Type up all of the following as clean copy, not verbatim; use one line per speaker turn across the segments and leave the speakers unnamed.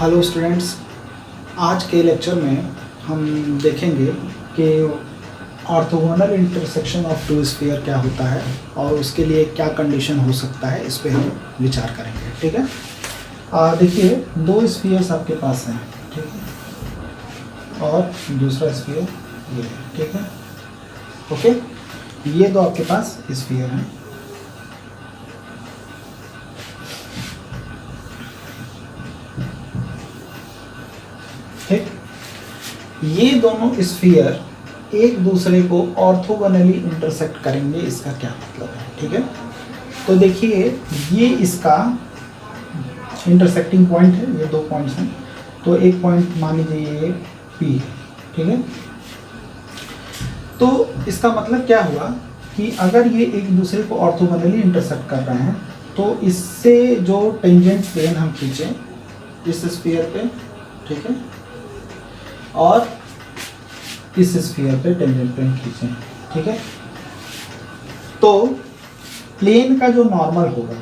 Hello students, आज के lecture में हम देखेंगे कि orthogonal intersection of two sphere क्या होता है और उसके लिए क्या कंडीशन हो सकता है, इस पे हम विचार करेंगे। ठीक है, देखिए दो स्फीयर्स आपके पास हैं, ठीक है, और दूसरा स्फीयर ये है, ठीक है। ओके, ये दो आपके पास स्फीयर हैं। ठीक, ये दोनों स्फीयर एक दूसरे को ऑर्थोगोनली इंटरसेक्ट करेंगे, इसका क्या मतलब है। ठीक है, तो देखिए ये इसका इंटरसेक्टिंग पॉइंट है, ये दो पॉइंट्स हैं, तो एक पॉइंट मान लीजिए ये P है, ठीक है। तो इसका मतलब क्या हुआ कि अगर ये एक दूसरे को ऑर्थोगोनली इंटरसेक्ट कर रहे हैं तो इससे जो टेंजेंट प्लेन हम खींचें इस स्फीयर पे, ठीक है, और इस स्फीयर पे टेंजेंट प्लेन खींचें, ठीक है, तो प्लेन का जो नॉर्मल होगा,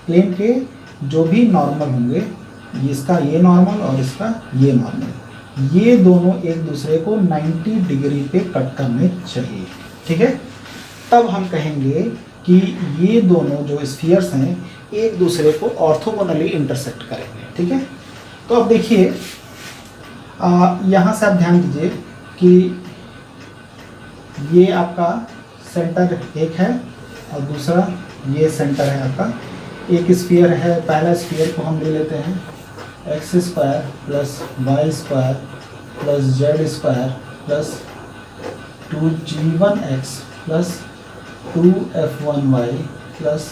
प्लेन के जो भी नॉर्मल होंगे, इसका ये नॉर्मल और इसका ये नॉर्मल, ये दोनों एक दूसरे को 90 डिग्री पे कट करने चाहिए। ठीक है, तब हम कहेंगे कि ये दोनों जो स्फीयर्स हैं एक दूसरे को ऑर्थोगोनली इंटरसेक्ट करेंगे। ठीक है, तो अब देखिए यहाँ से आप ध्यान दीजिए कि ये आपका सेंटर एक है और दूसरा ये सेंटर है आपका। एक स्फीयर है, पहला स्फीयर को हम ले लेते हैं x square plus y square plus z square plus 2g1x plus 2f1y plus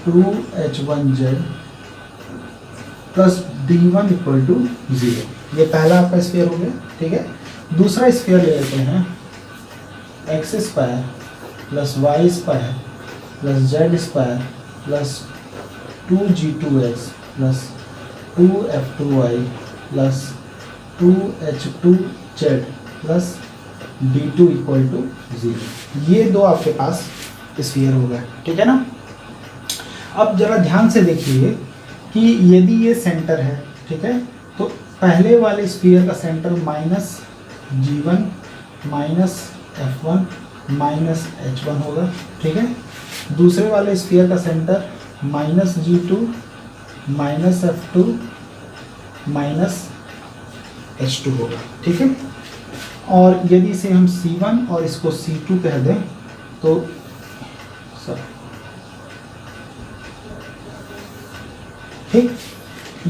2h1z plus d1 equal to 0। ये पहला आपका स्फीयर हो गया। ठीक है, दूसरा स्फीयर ले लेते हैं x square plus y square plus z square plus 2g2x plus 2f2y plus 2h2z plus d2 equal to 0। ये दो आपके पास स्फीयर हो गए। ठीक है ना। अब जरा ध्यान से देखिए कि यदि ये सेंटर है, ठीक है, तो पहले वाले स्फीयर का centre minus g1 minus f1 minus h1 होगा। ठीक है, दूसरे वाले स्फीयर का centre minus g2 minus f2 minus h2 होगा। ठीक है, और यदि इसे हम c1 और इसको c2 कह दें तो ठीक,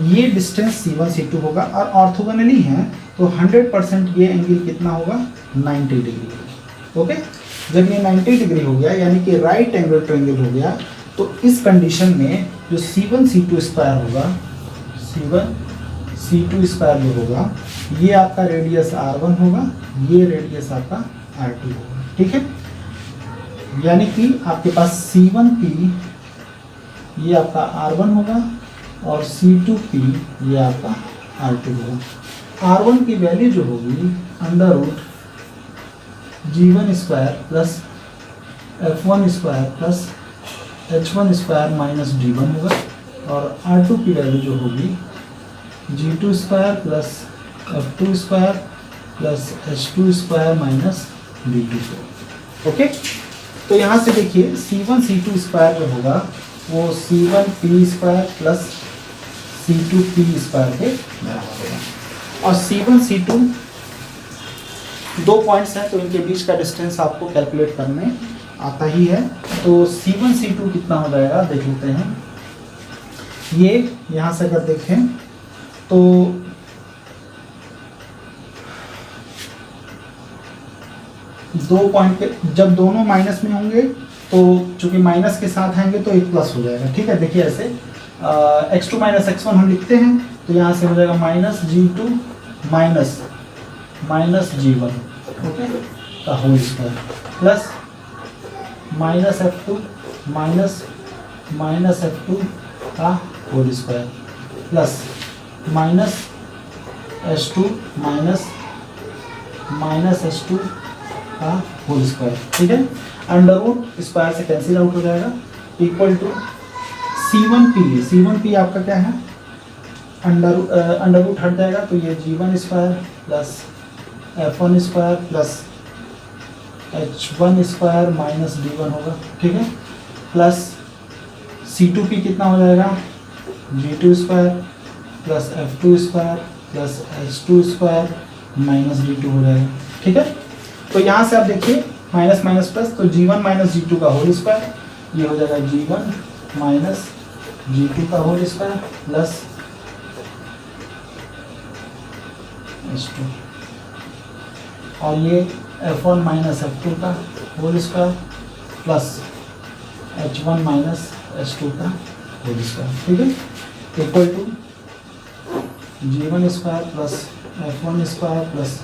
ये डिस्टेंस c1 c2 होगा और ऑर्थोगोनली है तो 100% ये एंगल कितना होगा 90 डिग्री। ओके, जब ये 90 डिग्री हो गया यानी कि राइट एंगल ट्रायंगल हो गया, तो इस कंडीशन में जो c1 c2 स्क्वायर होगा, c1 c2 स्क्वायर जो होगा, ये आपका रेडियस r1 होगा, ये रेडियस आपका r2 होगा। ठीक है, यानी कि आपके पास c1p ये आपका r1 होगा और c2p ये आपका r2 होगा। r1 की वैल्यू जो होगी under root g1 square plus f1 square plus h1 square minus d1 होगा, और r2 की वैल्यू जो होगी g2 square plus f2 square plus h2 square minus d2 होगा। ओके, तो यहाँ से देखिए c1 c2 स्क्वायर जो होगा वो c1p square plus c2p square के बराबर होगा, और c1 c2 दो पॉइंट्स हैं तो इनके बीच का डिस्टेंस आपको कैलकुलेट करने आता ही है। तो c1 c2 कितना हो जाएगा देख लेते हैं। ये यहाँ से अगर देखें तो दो पॉइंट के जब दोनों माइनस में होंगे तो चूंकि माइनस के साथ आएंगे तो एक प्लस हो जाएगा। ठीक है, देखिए ऐसे x2 माइनस x1 हम लिखते हैं तो यहाँ से हो जाएगा minus g2 minus minus g1, okay, का whole square plus minus f2 minus minus f2 का whole square plus minus h2 minus minus h2 का होल स्क्वायर। ठीक है, अंडर रूट स्क्वायर से कैंसिल आउट हो जाएगा, इक्वल टू c1p आपका क्या है अंडर रूट हट जाएगा तो ये g1 square plus f1 square plus h1 square minus d1 होगा, ठीक है, प्लस C2p कितना हो जाएगा, g2 square plus f2 square plus h2 square minus d2 हो जाएगा, ठीक है। तो यहाँ से आप देखिए माइनस माइनस प्लस, तो g1 माइनस g2 का होल स्क्वायर, ये हो जाएगा g1 माइनस g2 का होल स्क्वायर प्लस h2, और ये f1 माइनस f2 का whole square plus h1 minus h2 का होल स्क्वायर, ठीक है, equal to g1 square plus f1 square plus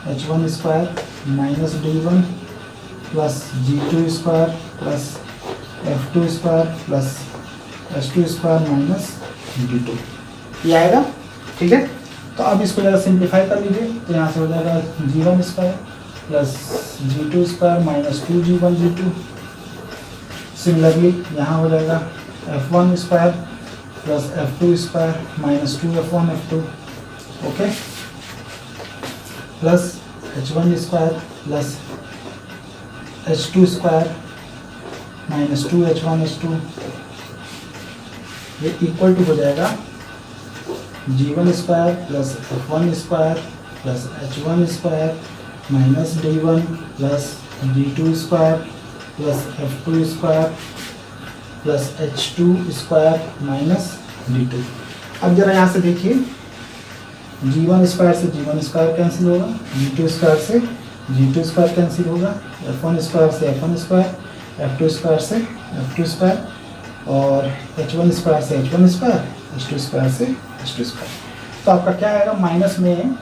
h1 square minus d1 plus g2 square plus f2 square plus h2 square minus d2, ये आएगा, ठीक है। तो अब इसको ज़रा सिंप्लीफाई कर लीजिए, तो यहाँ से हो जाएगा g1 square plus g2 square minus 2g1 g2। Similarly यहाँ हो जाएगा f1 square plus f2 square minus 2f1 f2, okay, plus h1 square plus h2 square minus 2h1 h2, ये इक्वल टू हो जाएगा g1 square plus f1 square plus h1 square minus d1 plus d2 square plus f2 square plus h2 square minus d2। अब जरा यहाँ से देखिए, g1 square से g1 square cancel होगा, g2 स्क्वायर से g2 स्क्वायर कैंसिल होगा, f1 square से f1 स्क्वायर, f2 स्क्वायर से f2 स्क्वायर, और h1 स्क्वायर से h1 स्क्वायर, h2 स्क्वायर से h2 स्क्वायर। तो आपका क्या आएगा, माइनस में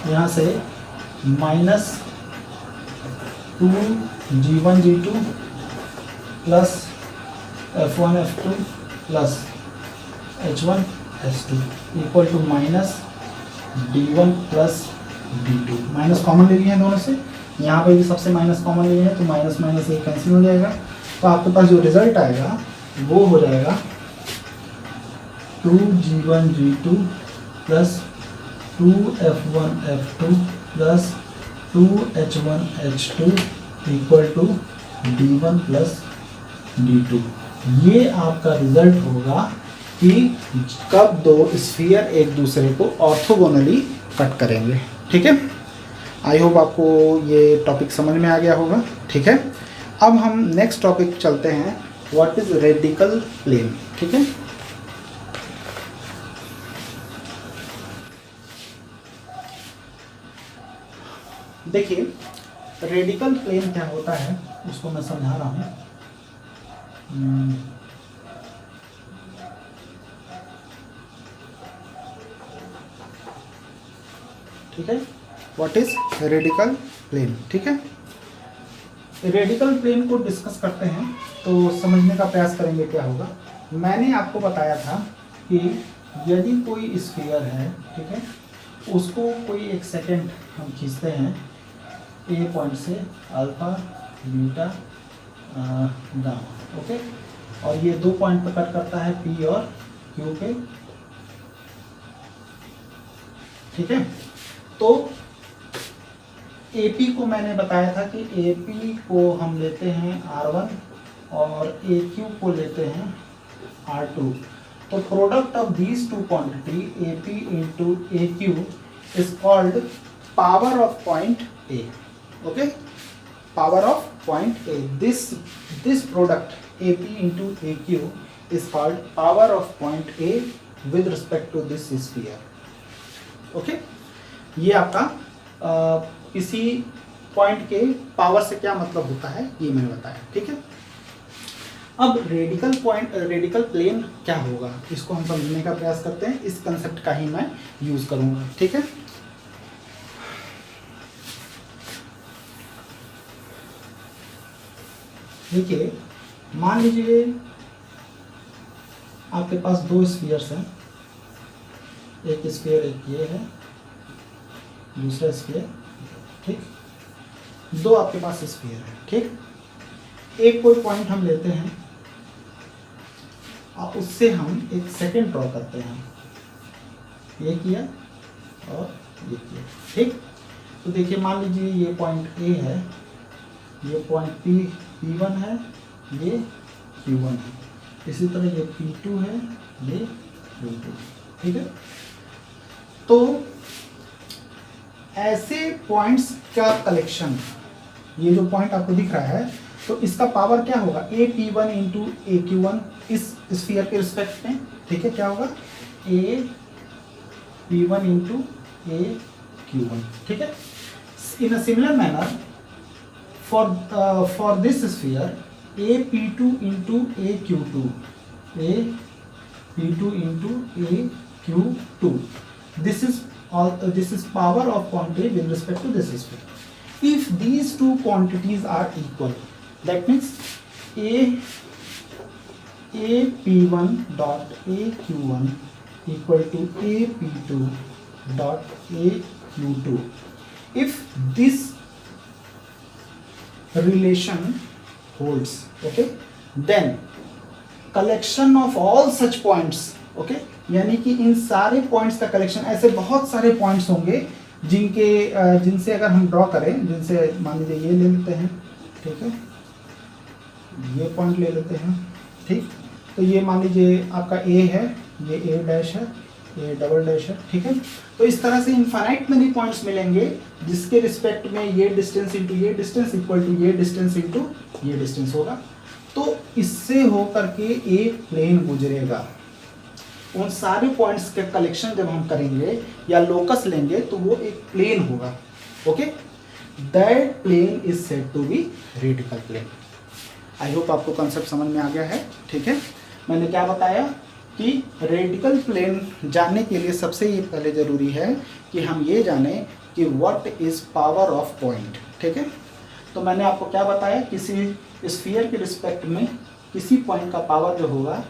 यहाँ से minus 2g1 g2 plus f1 f2 plus h1 h2 equal to minus d1 plus d2। Minus common ले लिए हैं दोनों से, यहाँ पे भी सबसे माइनस कॉमन लिए हैं, तो माइनस माइनस एक कैंसिल हो जाएगा। तो आपके पास जो रिजल्ट आएगा वो हो जाएगा 2g1 g2 plus 2f1 f2 plus 2h1 h2 equal to d1 plus d2। ये आपका रिजल्ट होगा कि कब दो स्फीयर एक दूसरे को ऑर्थोगोनली कट करेंगे, ठीक है। आई होप आपको ये टॉपिक समझ में आ गया होगा, ठीक है। अब हम नेक्स्ट टॉपिक चलते हैं, व्हाट इज रेडिकल प्लेन, ठीक है। देखिए रेडिकल प्लेन क्या होता है उसको मैं समझा रहा हूँ। ठीक है, व्हाट इज रेडिकल प्लेन, ठीक है। रेडिकल प्लेन को डिस्कस करते हैं तो समझने का प्रयास करेंगे क्या होगा। मैंने आपको बताया था कि यदि कोई स्फीयर है, ठीक है, उसको कोई एक सेकेंड हम खींचते हैं ए पॉइंट से अल्फा बीटा गामा, ओके, और ये दो पॉइंट पर कट करता है पी और क्यू पे, ठीक है। तो AP को मैंने बताया था कि AP को हम लेते हैं R1 और AQ को लेते हैं R2। तो product of these two quantity AP into AQ is called power of point A, okay, power of point A। This product AP into AQ is called power of point A with respect to this sphere, okay. ये आपका किसी point के power से क्या मतलब होता है ये मैंने बताया, ठीक है। अब रेडिकल प्लेन क्या होगा इसको हम समझने का प्रयास करते हैं। इस कंसेप्ट का ही मैं यूज करूंगा, ठीक है। देखिए मान लीजिए आपके पास दो स्फीयर्स हैं, एक स्फीयर एक ये है, दूसरा स्फीयर, ठीक, दो आपके पास स्फीयर है, ठीक। एक कोई पॉइंट हम लेते हैं और उससे हम एक सेकंड ड्रॉ करते हैं, ये किया और ये किया, ठीक। तो देखिए मान लीजिए ये पॉइंट ए है, ये पॉइंट P1 है, ये Q1 है, इसी तरह ये P2 है, ये Q2, ठीक है। तो ऐसे पॉइंट्स का कलेक्शन, ये जो पॉइंट आपको दिख रहा है, तो इसका पावर क्या होगा, AP1 इंटू AQ1 इस स्फीयर के रिस्पेक्ट में, ठीक है। क्या होगा, AP1 इंटू AQ1, ठीक है। In a similar manner for this sphere AP2 into AQ2, AP2 into AQ2, this is power of point A with respect to this sphere. If these two quantities are equal, that means AP1 dot AQ1 equal to AP2 dot AQ2. If this relation holds, okay, then collection of all such points, okay, यानी कि इन सारे points का collection, ऐसे बहुत सारे points होंगे जिनसे अगर हम ड्रॉ करें, जिनसे मान लीजिए ये ले लेते हैं, ठीक है, ये पॉइंट ले लेते हैं, ठीक। तो ये मान लीजिए आपका ए है, ये ए डैश है, ये डबल डैश है, ठीक है। तो इस तरह से इनफाइनाइट मेनी पॉइंट्स मिलेंगे जिसके रिस्पेक्ट में ये डिस्टेंस इंटू ये डिस्टेंस इक्वल टू ये डिस्टेंस इंटू ये डिस्टेंस होगा। तो इससे होकर के एक प्लेन गुजरेगा। उन सारे पॉइंट्स के कलेक्शन जब हम करेंगे या लोकस लेंगे तो वो एक प्लेन होगा, okay. That plane is said to be radical plane. I hope आपको कॉन्सेप्ट समझ में आ गया है, ठीक है। मैंने क्या बताया कि रेडिकल प्लेन जानने के लिए सबसे ये पहले ज़रूरी है कि हम ये जानें कि what is power of point, ठीक है। तो मैंने आपको क्या बताया, किसी स्फीयर के रिस्पेक्ट में किसी पॉइंट का पावर जो होगा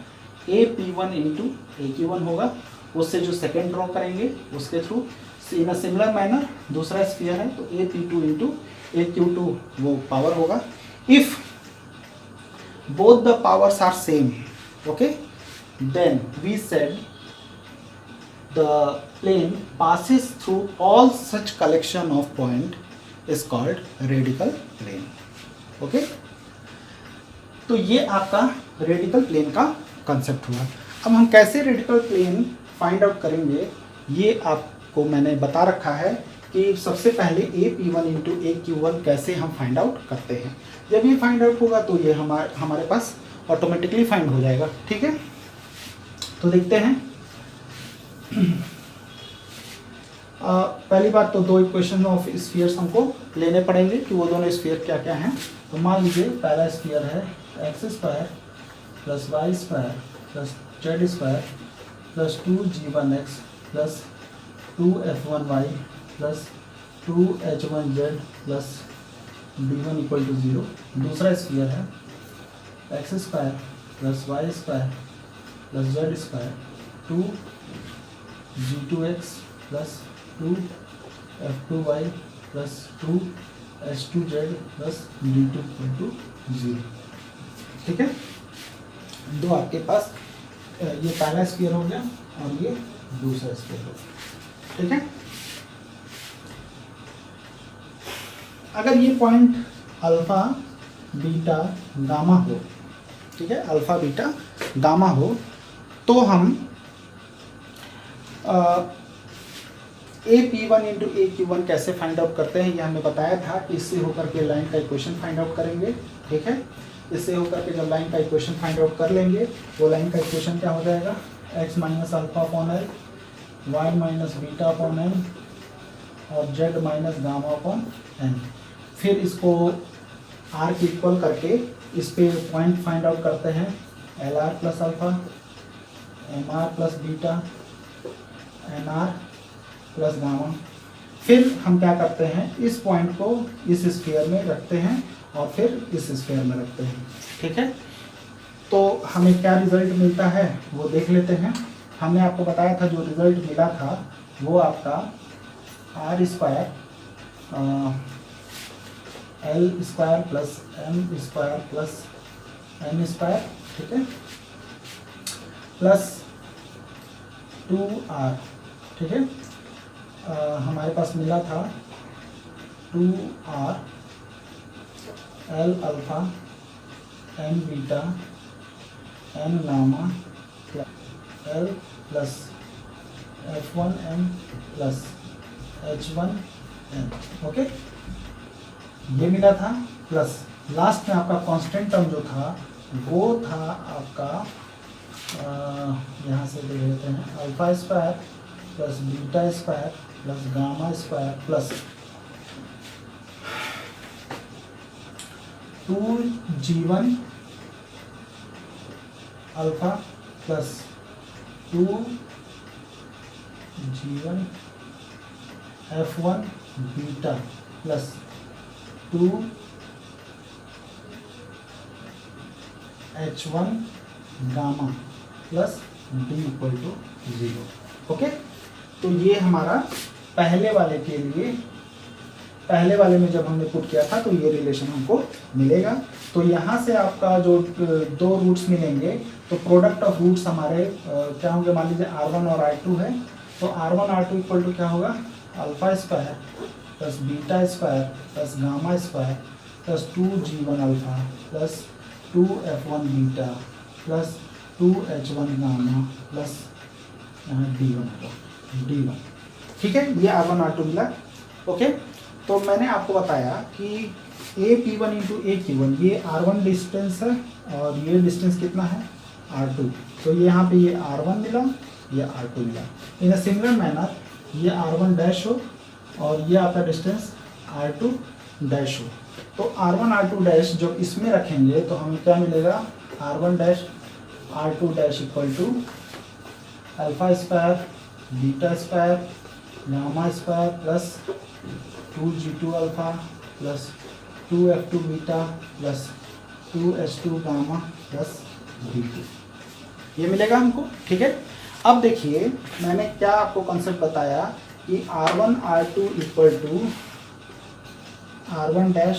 AP1 इंटू AQ1 होगा, उससे जो सेकेंड ड्रॉ करेंगे उसके थ्रू। इन अ सिमिलर मैनर दूसरा स्फीयर है तो AP2 इंटू AQ2 वो पावर होगा। If both the powers are same, okay, then we said the plane passes through all such collection of point is called radical plane, okay। तो ये आपका radical plane का concept हुआ। अब हम कैसे रेडिकल प्लेन फाइंड आउट करेंगे ये आपको मैंने बता रखा है कि सबसे पहले AP1 इंटू AQ1 कैसे हम फाइंड आउट करते हैं। जब ये फाइंड आउट होगा तो ये हमारे पास ऑटोमेटिकली फाइंड हो जाएगा, ठीक है। तो देखते हैं पहली बात तो दो इक्वेशन ऑफ स्फीयर्स हमको लेने पड़ेंगे कि वो दोनों स्फीयर क्या क्या हैं। तो मान लीजिए पहला स्फीयर है x² plus y² plus z² plus 2g1x plus 2f1y plus 2h1z plus d1 equal to 0। दूसरा स्फीयर है x² plus y² plus z² 2g2x plus 2f2y plus 2h2z plus d2 equal to 0, ठीक है। दो आपके पास ये पहला sphere हो गया और ये दूसरा स्फीयर हो गया, ठीक है। अगर ये पॉइंट अल्फा बीटा गामा हो, ठीक है, अल्फा बीटा गामा हो, तो हम AP1 इंटू AQ1 कैसे फाइंड आउट करते हैं, ये हमें बताया था कि इससे होकर के लाइन का इक्वेशन फाइंड आउट करेंगे, ठीक है। इससे होकर के जब लाइन का इक्वेशन फाइंड आउट कर लेंगे वो लाइन का इक्वेशन क्या हो जाएगा, x minus alpha upon l, y minus beta upon n और z minus gamma upon n. फिर इसको r के इक्वल करके इस पे पॉइंट फाइंड आउट करते हैं, LR plus alpha, MR plus beta, NR plus gamma. फिर हम क्या करते हैं, इस पॉइंट को इस स्फीयर में रखते हैं और फिर इस स्फीयर में रखते हैं, ठीक है। तो हमें क्या रिजल्ट मिलता है वो देख लेते हैं। हमने आपको बताया था जो रिजल्ट मिला था वो आपका R² L² plus M² plus N², ठीक है। प्लस 2r, ठीक है। हमारे पास मिला था 2r L alpha M beta M gamma L plus F1M plus H1N, okay, ये मिला था। प्लस लास्ट में आपका कांस्टेंट टर्म जो था वो था आपका यहाँ से दे देते हैं alpha square plus beta square plus gamma square plus 2g1 alpha plus 2g1 F1 beta plus 2h1 gamma plus d equal to 0, okay. तो ये हमारा पहले वाले के लिए, पहले वाले में जब हमने पुट किया था तो ये रिलेशन हमको मिलेगा। तो यहाँ से आपका जो दो रूट्स मिलेंगे तो प्रोडक्ट ऑफ रूट्स हमारे क्या होंगे, मान लीजिए R1 और R2 है, तो R1 R2 इक्वल टू क्या होगा, alpha square plus beta square plus gamma square plus 2g1 alpha plus 2f1 beta plus 2h1 gamma plus यहाँ d1 होगा, d1, ठीक है। ये R1 R2 मिला, ओके। तो मैंने आपको बताया कि AP1 इंटू AQ1 ये R1 डिस्टेंस है और ये डिस्टेंस कितना है, R2। तो ये यहाँ पे ये R1 मिला, ये R2 मिला। इन अ सिमिलर मैनर ये R1 डैश हो और ये आपका डिस्टेंस R2 डैश हो। तो R1 R2 डैश जब इसमें रखेंगे तो हमें क्या मिलेगा, R1 dash R2 dash equal to alpha square beta square gamma square plus 2g2 alpha plus 2f2 beta plus 2h2 gamma plus d2, ये मिलेगा हमको, ठीक है। अब देखिए मैंने क्या आपको कॉन्सेप्ट बताया कि R1 R2 equal to R1 dash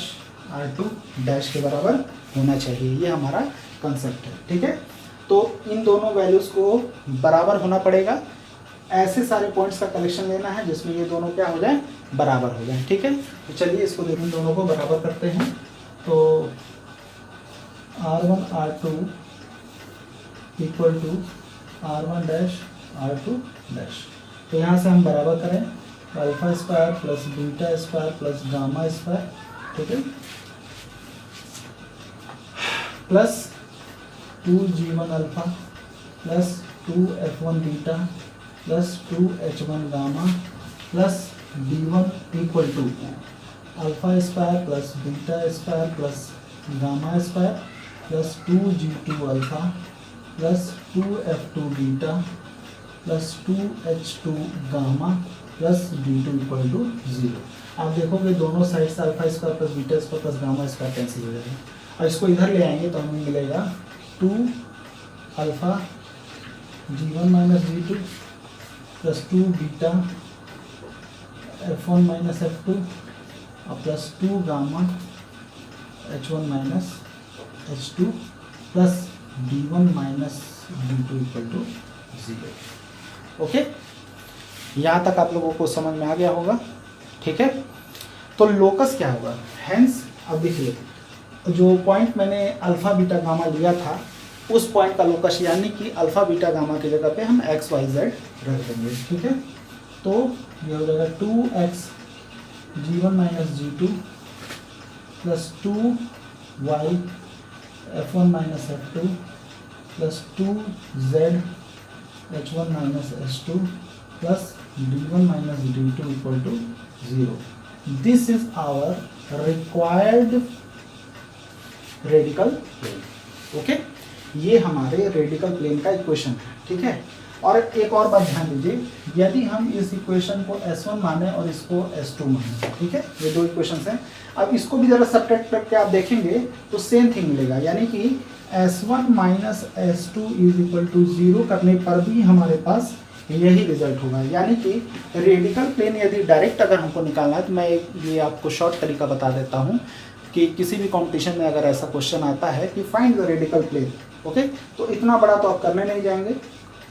R2 dash के बराबर होना चाहिए, ये हमारा कॉन्सेप्ट है, ठीक है। तो इन दोनों वैल्यूज़ को बराबर होना पड़ेगा, ऐसे सारे पॉइंट्स का कलेक्शन लेना है जिसमें ये दोनों क्या हो जाए, बराबर हो जाए, ठीक है। तो चलिए इसको देखिए, दोनों को बराबर करते हैं। तो R1 R2 equal to R1 dash R2 dash, तो यहाँ से हम बराबर करें alpha square plus beta square plus gamma square, ठीक है, plus 2g1 alpha plus 2f1 beta plus 2h1 gamma plus d1 equal to alpha square plus beta square plus gamma square plus 2g2 alpha plus 2f2 beta plus 2h2 gamma plus d2 equal to 0। आप देखोगे दोनों side से alpha square plus beta square plus gamma square cancel हो जाएगा, और इसको इधर ले आएंगे तो हमें मिलेगा 2 alpha g1 minus g2 plus 2 beta f1 minus f2 और plus 2 gamma h1 minus h2 plus d1 minus d2 equal to 0, okay. यहाँ तक आप लोगों को समझ में आ गया होगा, ठीक है। तो लोकस क्या होगा, हेंस अब देखिए जो पॉइंट मैंने अल्फा बीटा गामा लिया था उस पॉइंट का लोकस, यानी कि अल्फा बीटा गामा की जगह पे हम x y z रख देंगे, ठीक है। तो ये हो जाएगा 2x g1 minus g2 plus 2y f1 minus f2 plus 2z h1 minus h2 plus d1 minus d2 equal to 0। This is our required radical plane, okay. ये हमारे रेडिकल प्लेन का इक्वेशन है, ठीक है। और एक और बात ध्यान दीजिए, यदि हम इस इक्वेशन को S1 माने और इसको S2 माने, ठीक है, ये दो इक्वेशंस हैं। अब इसको भी जरा सब्ट्रैक्ट करके आप देखेंगे तो सेम थिंग मिलेगा, यानी कि S1 minus S2 is equal to 0 करने पर भी हमारे पास यही रिजल्ट होगा। यानी कि रेडिकल प्लेन यदि डायरेक्ट अगर हमको निकालना है तो मैं ये आपको शॉर्ट तरीका बता देता हूँ कि किसी भी कॉम्पिटिशन में अगर ऐसा क्वेश्चन आता है कि find the radical plane, okay, तो इतना बड़ा तो आप करने नहीं जाएंगे,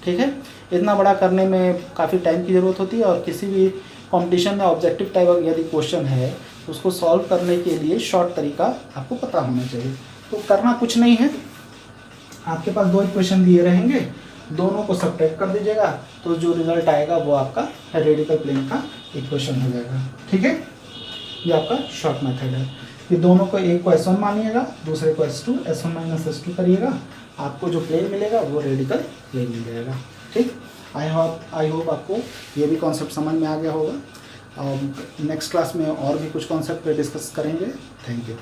ठीक है। इतना बड़ा करने में काफ़ी टाइम की ज़रूरत होती है, और किसी भी कंपटीशन में ऑब्जेक्टिव टाइप यदि क्वेश्चन है तो उसको सॉल्व करने के लिए शॉर्ट तरीका आपको पता होना चाहिए। तो करना कुछ नहीं है, आपके पास 2 इक्वेशन दिए रहेंगे, दोनों को सब्ट्रैक्ट कर दीजिएगा, तो जो रिजल्ट आएगा वो आपका रेडिकल प्लेन का इक्वेशन हो जाएगा, ठीक है। ये आपका शॉर्ट मेथड है। ये दोनों को, एक को S1 मानिएगा, दूसरे को S2, S1 माइनस S2 करिएगा, आपको जो प्लेन मिलेगा वो रेडिकल प्लेन मिल जाएगा, ठीक। आई होप आपको ये भी कॉन्सेप्ट समझ में आ गया होगा। नेक्स्ट क्लास में और भी कुछ कॉन्सेप्ट पे डिस्कस करेंगे। Thank you.